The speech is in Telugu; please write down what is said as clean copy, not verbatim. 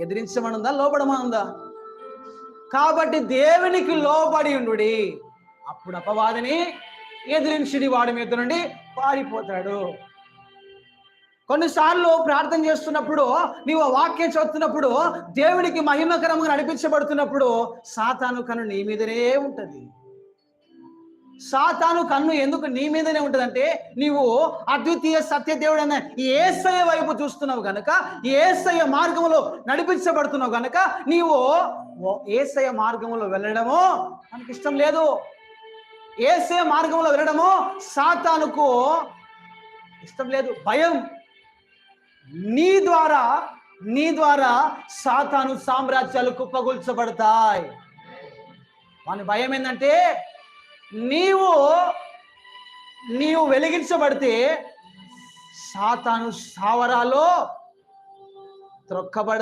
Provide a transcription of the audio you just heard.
ఎదిరించమనుందా, లోబడమనుందా? కాబట్టి దేవునికి లోబడి ఉండుడి, అప్పుడు అపవాదిని ఎదిరించుడి, వాడి మీద నుండి పారిపోతాడు. కొన్నిసార్లు ప్రార్థన చేస్తున్నప్పుడు, నీవు వాక్యం చదువుతున్నప్పుడు, దేవునికి మహిమకరంగా నడిపించబడుతున్నప్పుడు సాతాను కన్ను నీ మీదనే ఉంటుంది. సాతాను కన్ను ఎందుకు నీ మీదనే ఉంటుందంటే, నీవు అద్వితీయ సత్యదేవుడైన యేసయ్య వైపు చూస్తున్నావు గనక, యేసయ్య మార్గంలో నడిపించబడుతున్నావు గనక, నీవు యేసయ్య మార్గంలో వెళ్ళడము మనకి ఇష్టం లేదు. యేసయ్య మార్గంలో వెళ్ళడము సాతానుకు ఇష్టం లేదు. భయం. నీ ద్వారా సాతాను సామ్రాజ్యాలు కుప్పగొల్చబడతాయి. వాని భయం ఏంటంటే, నీవు వెలిగించబడితే సాతాను స్థావరాలో త్రొక్కబడ